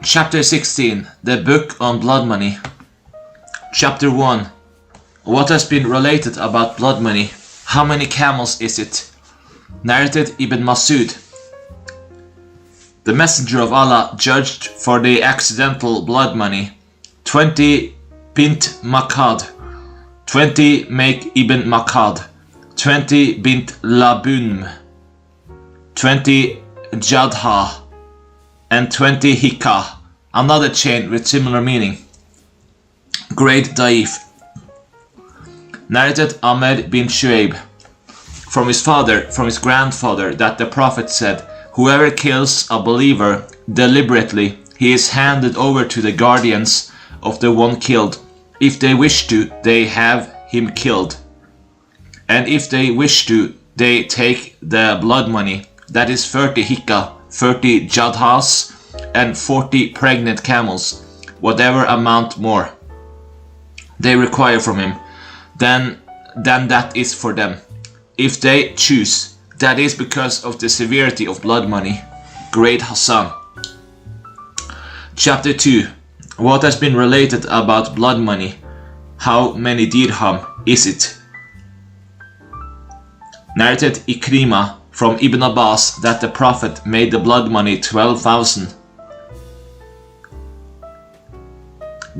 Chapter 16. The Book on Blood Money. Chapter 1. What has been related about blood money? How many camels is it? Narrated Ibn Masud. The Messenger of Allah judged for the accidental blood money 20 bint Makad, 20 make Ibn Makad, 20 bint Labun, 20 Jadha, and 20 Hikah. Another chain with similar meaning. Great Daif. Narrated Ahmed bin Shuaib from his father, from his grandfather, that the Prophet said, whoever kills a believer deliberately, he is handed over to the guardians of the one killed. If they wish to, they have him killed. And if they wish to, they take the blood money, that is 30 hikah, 30 jadhas, and 40 pregnant camels, whatever amount more they require from him, then that is for them, if they choose. That is because of the severity of blood money. Great Hassan. Chapter 2. What has been related about blood money? How many dirham is it? Narrated Ikrimah from Ibn Abbas that the Prophet made the blood money 12,000.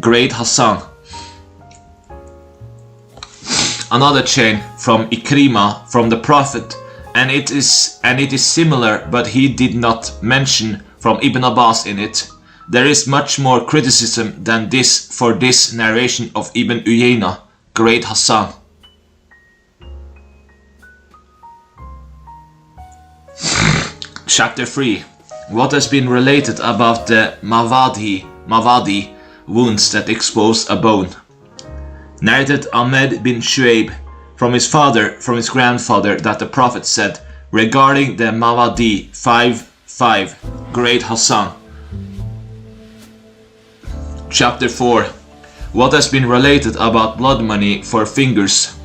Great Hassan. Another chain from Ikrimah from the Prophet, and it is similar, but he did not mention from Ibn Abbas in it. There is much more criticism than this for this narration of Ibn Uyayna. Great Hassan. Chapter 3. What has been related about the Mawadi wounds that expose a bone? Narrated Ahmed bin Shuaib from his father, from his grandfather, that the Prophet said regarding the Mawadi 5:5. Great Hassan. Chapter 4. What has been related about blood money for fingers?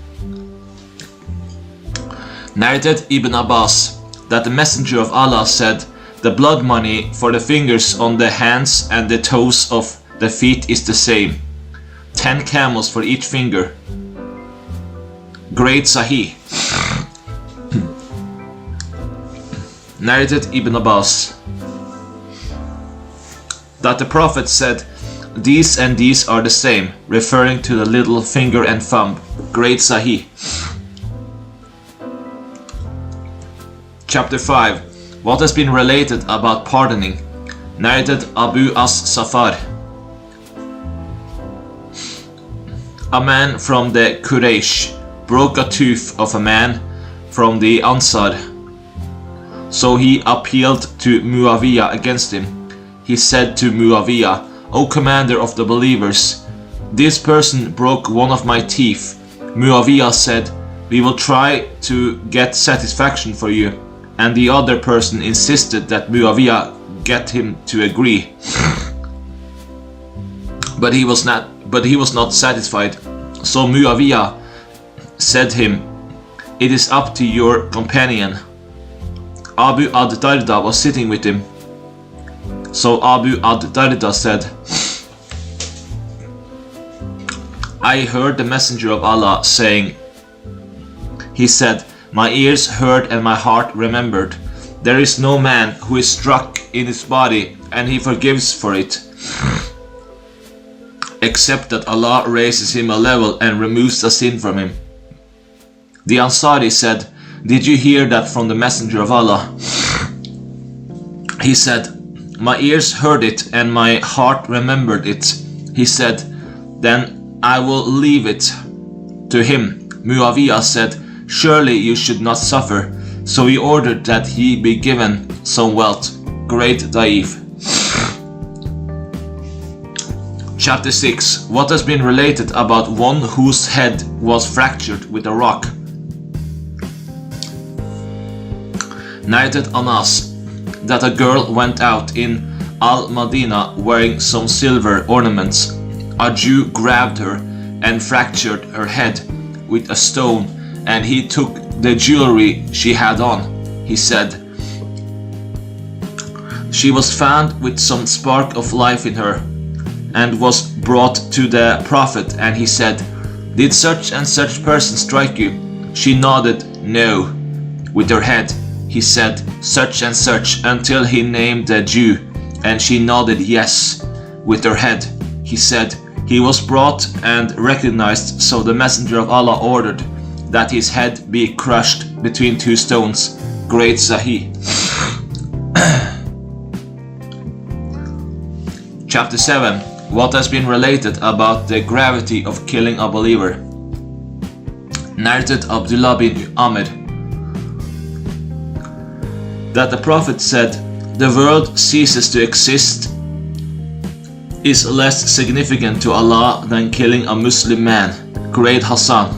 Narrated Ibn Abbas that the Messenger of Allah said, the blood money for the fingers on the hands and the toes of the feet is the same. 10 camels for each finger. Great Sahih. Narrated Ibn Abbas that the Prophet said, these and these are the same, referring to the little finger and thumb. Great Sahih. Chapter 5. What has been related about pardoning? Narrated Abu As-Safar. A man from the Quraysh broke a tooth of a man from the Ansar. So he appealed to Muawiyah against him. He said to Muawiyah, O commander of the believers, this person broke one of my teeth. Muawiyah said, we will try to get satisfaction for you. And the other person insisted that Muawiyah get him to agree. But he was not satisfied. So Muawiyah said him, it is up to your companion. Abu ad-Darda was sitting with him. So Abu ad-Darda said, I heard the Messenger of Allah saying, he said, my ears heard and my heart remembered. There is no man who is struck in his body and he forgives for it, except that Allah raises him a level and removes the sin from him. The Ansari said, did you hear that from the Messenger of Allah? He said, my ears heard it and my heart remembered it. He said, then I will leave it to him. Muawiyah said, surely you should not suffer. So he ordered that he be given some wealth. Great Daif. Chapter 6. What has been related about one whose head was fractured with a rock? Narrated Anas that a girl went out in Al-Madinah wearing some silver ornaments. A Jew grabbed her and fractured her head with a stone, and he took the jewelry she had on. He said, She was found with some spark of life in her, and was brought to the prophet, and he said, "Did such and such person strike you?" She nodded, "No," with her head. He said, "Such and such," until he named the Jew, and she nodded yes, with her head. He said, "He was brought and recognized, so the messenger of Allah ordered that his head be crushed between two stones." Great Sahih. Chapter 7. What has been related about the gravity of killing a believer. Narrated Abdullah bin Amr that the Prophet said, "The world ceases to exist is less significant to Allah than killing a Muslim man." Great Hassan.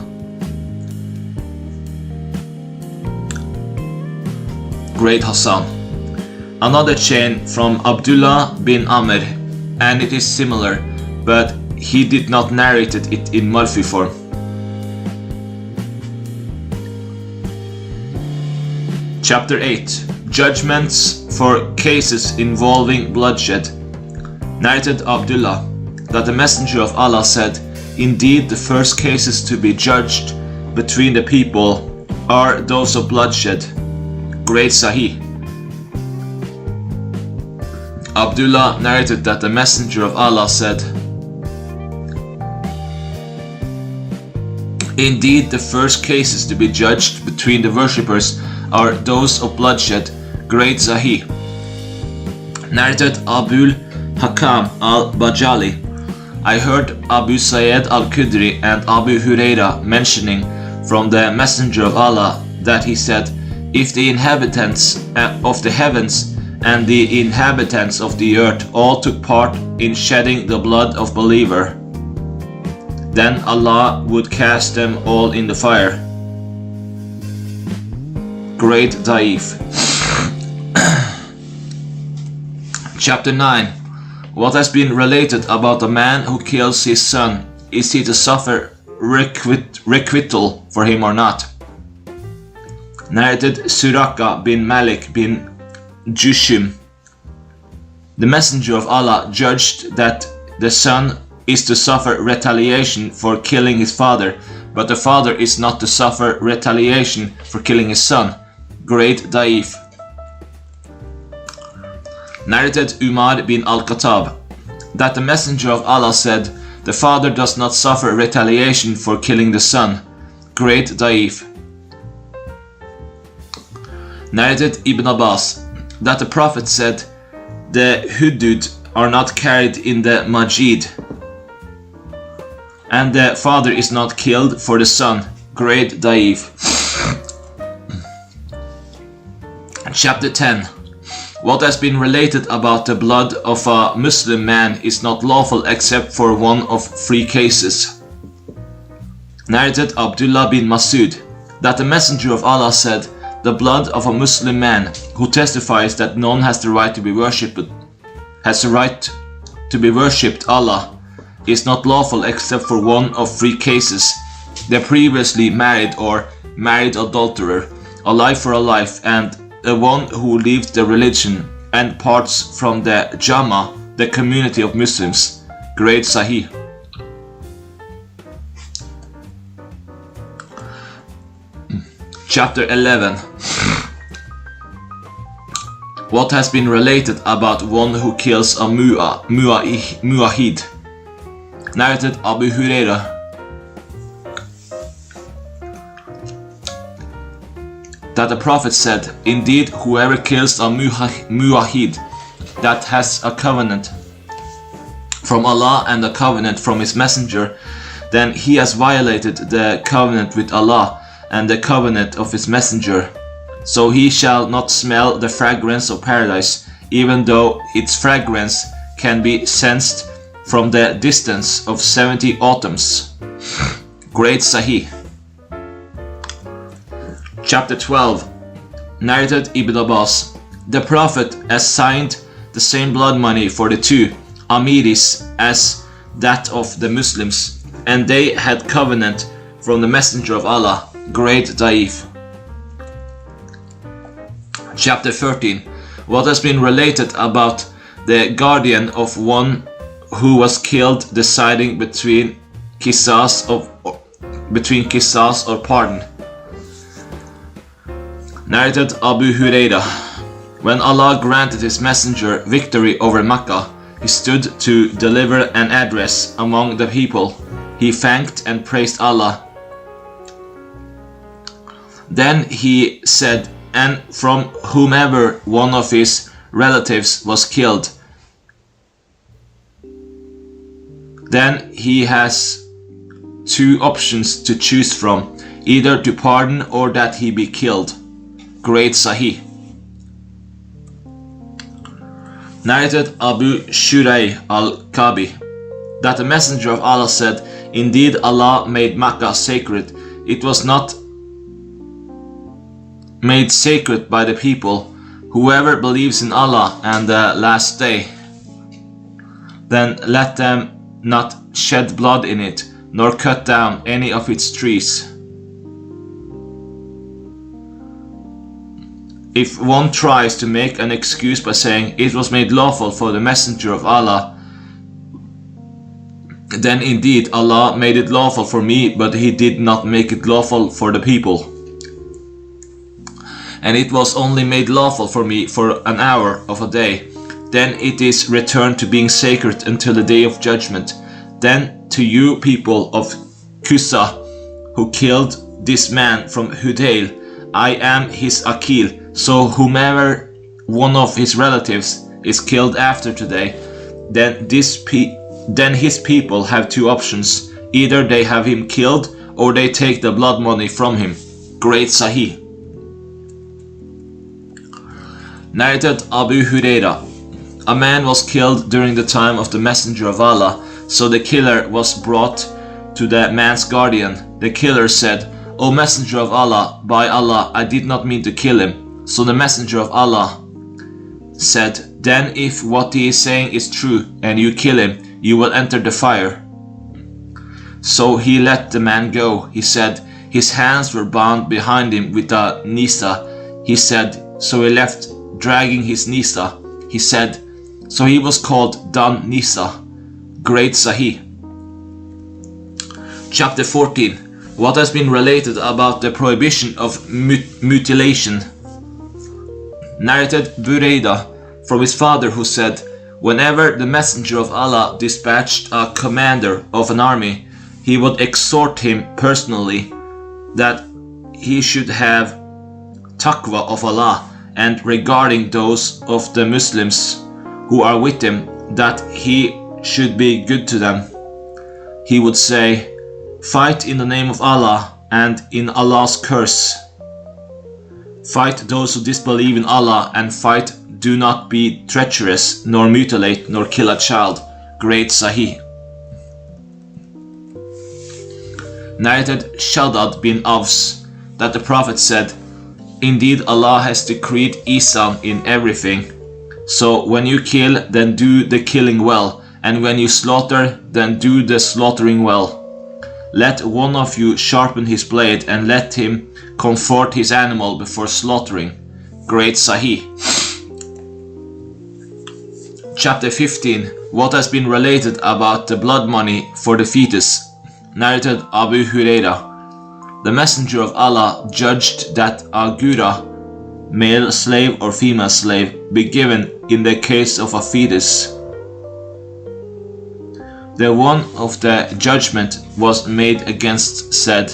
Great Hassan. Another chain from Abdullah bin Amr, and it is similar, but he did not narrate it in Marfi form. Chapter 8. Judgments for cases involving bloodshed. Narrated Abdullah that the Messenger of Allah said, "Indeed, the first cases to be judged between the people are those of bloodshed." Great Sahih. Abdullah narrated that the Messenger of Allah said, "Indeed, the first cases to be judged between the worshippers are those of bloodshed." Great Sahih. Narrated Abul Hakam al-Bajali. I heard Abu Sayyid al-Khudri and Abu Huraira mentioning from the Messenger of Allah that he said, "If the inhabitants of the heavens and the inhabitants of the earth all took part in shedding the blood of believer, then Allah would cast them all in the fire." Great Daif. Chapter 9. What has been related about a man who kills his son? Is he to suffer requital for him or not? Narrated Suraka bin Malik bin Jushim. The Messenger of Allah judged that the son is to suffer retaliation for killing his father, but the father is not to suffer retaliation for killing his son. Great Daif. Narrated Umar bin al-Khattab that the Messenger of Allah said, "The father does not suffer retaliation for killing the son." Great Daif. Narrated Ibn Abbas that the Prophet said, "The hudud are not carried in the Majid, and the father is not killed for the son." Great Daif. Chapter 10. What has been related about the blood of a Muslim man is not lawful except for one of three cases. Narrated Abdullah bin Masud that the Messenger of Allah said, "The blood of a Muslim man who testifies that none has the right to be worshipped Allah is not lawful except for one of three cases: the previously married or married adulterer, a life for a life, and the one who leaves the religion and parts from the Jama, the community of Muslims." Great Sahih. Chapter 11. What has been related about one who kills a mu'ahid. Narrated Abu Huraira that the Prophet said, "Indeed, whoever kills a mu'ahid that has a covenant from Allah and a covenant from his messenger, then he has violated the covenant with Allah and the covenant of his messenger. So he shall not smell the fragrance of paradise, even though its fragrance can be sensed from the distance of 70 autumns." Great Sahih. Chapter 12. Narrated Ibn Abbas. The Prophet assigned the same blood money for the two Amiris as that of the Muslims, and they had covenant from the Messenger of Allah. Great Daif. Chapter 13. What has been related about the guardian of one who was killed deciding between qisas or pardon. Narrated Abu Huraira. When Allah granted his messenger victory over Makkah, he stood to deliver an address among the people. He thanked and praised Allah. Then he said, and from whomever one of his relatives was killed, then he has two options to choose from, either to pardon or that he be killed. Great Sahih. Narrated Abu Shurayh al-Kabi, that the Messenger of Allah said, indeed Allah made Makkah sacred. It was not made sacred by the people. Whoever believes in Allah and the last day, then let them not shed blood in it, nor cut down any of its trees. If one tries to make an excuse by saying it was made lawful for the Messenger of Allah, then indeed Allah made it lawful for me, but he did not make it lawful for the people. And it was only made lawful for me for an hour of a day. Then it is returned to being sacred until the day of judgment. Then to you people of Kusa, who killed this man from Hudail, I am his Akil. So whomever one of his relatives is killed after today, then his people have two options. Either they have him killed or they take the blood money from him. Great Sahih. Narrated Abu Huraira. A man was killed during the time of the Messenger of Allah, so the killer was brought to the man's guardian. The killer said, O Messenger of Allah, by Allah, I did not mean to kill him. So the Messenger of Allah said, then if what he is saying is true and you kill him, you will enter the fire. So he let the man go. He said, his hands were bound behind him with a nisa. He said, so he left dragging his nisa. He said, so he was called Dan Nisa. Great Sahih. Chapter 14. What has been related about the prohibition of mutilation. Narrated Burayda from his father, who said, whenever the Messenger of Allah dispatched a commander of an army, he would exhort him personally that he should have taqwa of Allah, and regarding those of the Muslims who are with him, that he should be good to them. He would say, fight in the name of Allah and in Allah's curse. Fight those who disbelieve in Allah, and fight, do not be treacherous, nor mutilate, nor kill a child. Great Sahih. Narrated Shaddad bin Avs, that the Prophet said, indeed Allah has decreed ihsan in everything. So when you kill, then do the killing well, and when you slaughter, then do the slaughtering well. Let one of you sharpen his blade, and let him comfort his animal before slaughtering. Great Sahih. Chapter 15. What has been related about the blood money for the fetus. Narrated Abu Huraira. The Messenger of Allah judged that a gura, male slave or female slave, be given in the case of a fetus. The one of the judgment was made against said,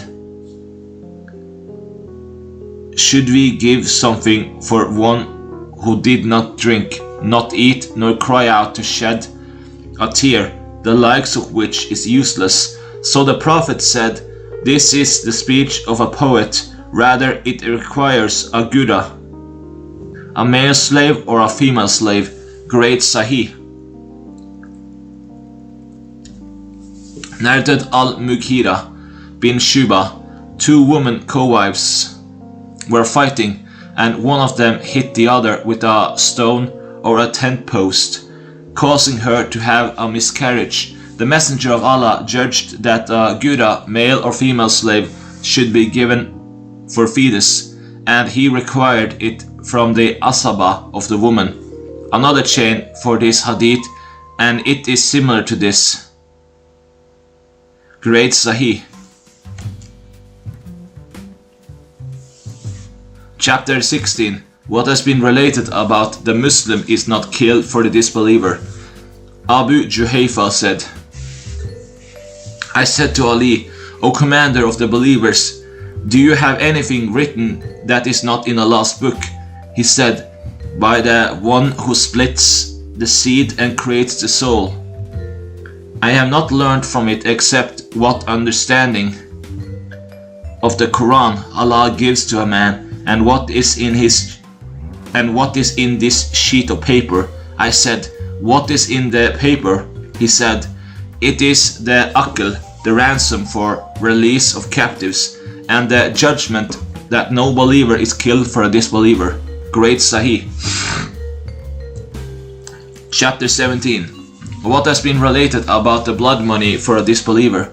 should we give something for one who did not drink, not eat, nor cry out to shed a tear, the likes of which is useless? So the Prophet said, this is the speech of a poet, rather it requires a gura, a male slave or a female slave. Great Sahih. Narrated Al-Mughira bin Shuba, two women co-wives were fighting, and one of them hit the other with a stone or a tent post, causing her to have a miscarriage. The Messenger of Allah judged that a gura, male or female slave, should be given for fetus, and he required it from the asaba of the woman. Another chain for this hadith, and it is similar to this. Great Sahih. Chapter 16. What has been related about the Muslim is not killed for the disbeliever. Abu Juhayfa said, I said to Ali, O commander of the believers, do you have anything written that is not in Allah's book? He said, by the one who splits the seed and creates the soul. I have not learned from it except what understanding of the Quran Allah gives to a man, and what is in this sheet of paper. I said, what is in the paper? He said, it is the akl, the ransom for release of captives, and the judgment that no believer is killed for a disbeliever. Great Sahih. Chapter 17. What has been related about the blood money for a disbeliever?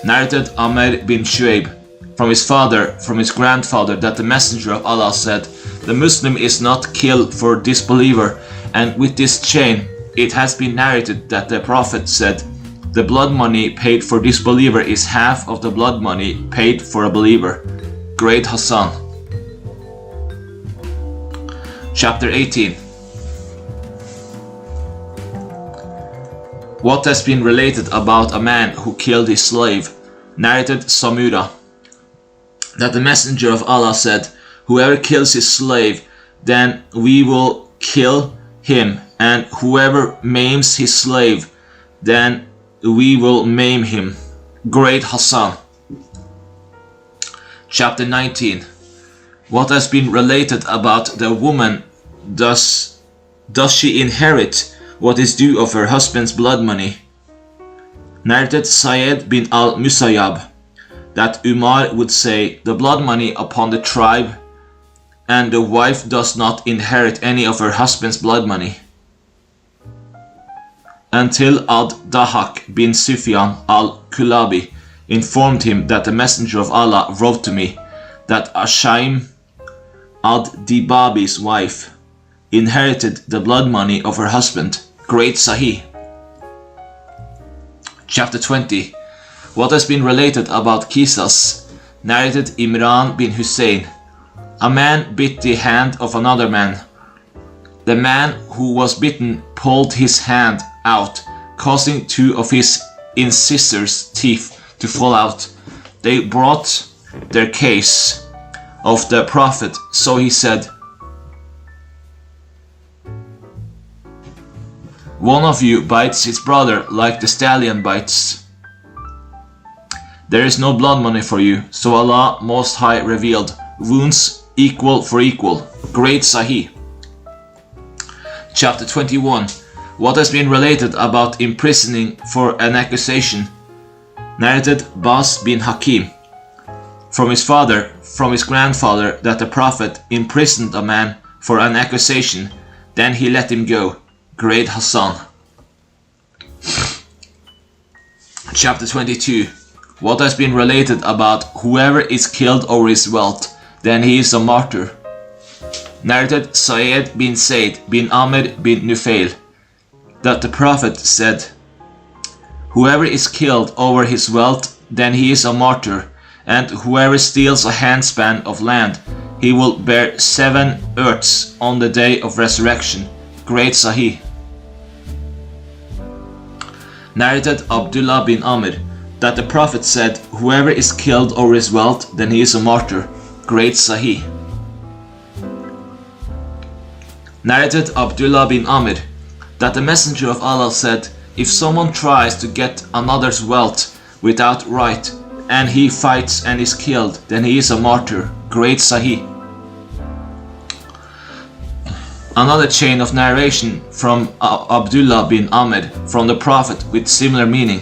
Narrated Amr bin Shu'aib from his father, from his grandfather, that the Messenger of Allah said, the Muslim is not killed for disbeliever, and with this chain it has been narrated that the Prophet said, the blood money paid for disbeliever is half of the blood money paid for a believer. Great Hassan. Chapter 18. What has been related about a man who killed his slave? Narrated Samura, that the Messenger of Allah said, whoever kills his slave, then we will kill him, and whoever maims his slave, then we will maim him. Great Hassan. Chapter 19. What has been related about the woman? Does she inherit what is due of her husband's blood money? Narrated Sayyid bin al-Musayyab, that Umar would say, the blood money upon the tribe, and the wife does not inherit any of her husband's blood money. Until Ad-Dahak bin Sufyan al-Kulabi informed him that the Messenger of Allah wrote to me that Ashaim ad-Dibabi's wife inherited the blood money of her husband. Great Sahih. Chapter 20. What has been related about Qisas? Narrated Imran bin Hussein. A man bit the hand of another man. The man who was bitten pulled his hand out, causing two of his incisors' teeth to fall out. They brought their case of the Prophet, so he said, one of you bites his brother like the stallion bites. There is no blood money for you, so Allah Most High revealed, wounds equal for equal. Great Sahih. Chapter 21. What has been related about imprisoning for an accusation? Narrated Bas bin Hakim from his father, from his grandfather, that the Prophet imprisoned a man for an accusation, then he let him go. Great Hassan. Chapter 22. What has been related about whoever is killed over his wealth, then he is a martyr. Narrated Sayyid bin Zayd bin Amr bin Nufail, that the Prophet said, whoever is killed over his wealth, then he is a martyr, and whoever steals a handspan of land, he will bear 7 earths on the day of resurrection. Great Sahih. Narrated Abdullah bin Amr, that the Prophet said, whoever is killed over his wealth, then he is a martyr. Great Sahih. Narrated Abdullah bin Amr, that the Messenger of Allah said, if someone tries to get another's wealth without right, and he fights and is killed, then he is a martyr. Great Sahih. Another chain of narration from Abdullah bin Amr from the Prophet with similar meaning.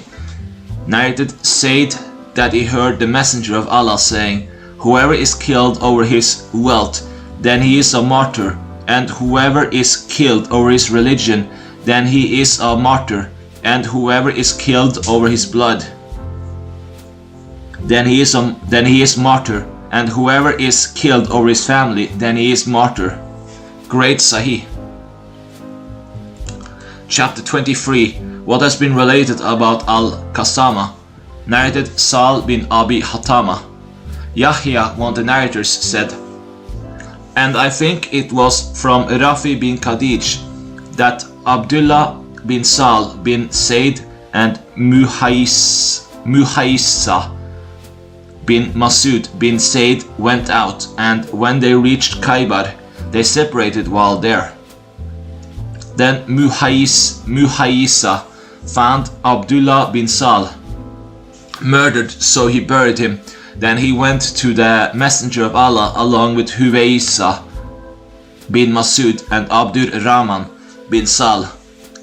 Narrated Said that he heard the Messenger of Allah saying, whoever is killed over his wealth, then he is a martyr, and whoever is killed over his religion, then he is a martyr, and whoever is killed over his blood, then he is martyr, and whoever is killed over his family, then he is martyr. Great Sahih. Chapter 23. What has been related about Al-Qasama. Narrated Sal bin Abi Hatama. Yahya, one of the narrators, said, and I think it was from Rafi bin Khadij that Abdullah bin Sal bin Said and Muhaisa bin Masud bin Said went out, and when they reached Khaybar, they separated while there. Then Muhaisa found Abdullah bin Sal murdered, so he buried him. Then he went to the Messenger of Allah along with Huwaysa bin Masud and Abdur Rahman bin Sal.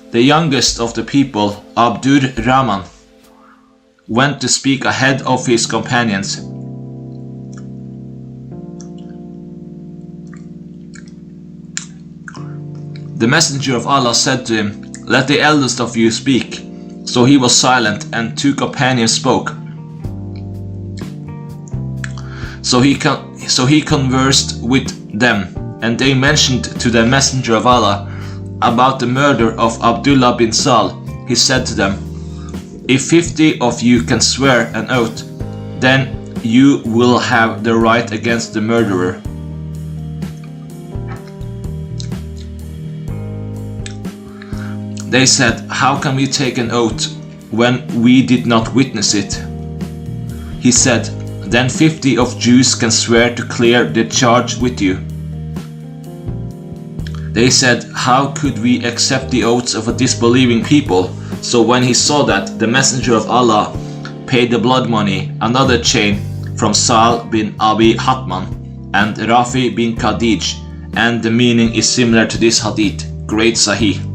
The youngest of the people, Abdur Rahman, went to speak ahead of his companions. The Messenger of Allah said to him, let the eldest of you speak. So he was silent, and two companions spoke. So he conversed with them, and they mentioned to the Messenger of Allah about the murder of Abdullah bin Sal. He said to them, if 50 of you can swear an oath, then you will have the right against the murderer. They said, how can we take an oath when we did not witness it? He said, then 50 of Jews can swear to clear the charge with you. They said, how could we accept the oaths of a disbelieving people? So when he saw that, the Messenger of Allah paid the blood money, another chain from Sal bin Abi Hatman and Rafi bin Khadij, and the meaning is similar to this hadith. Great Sahih.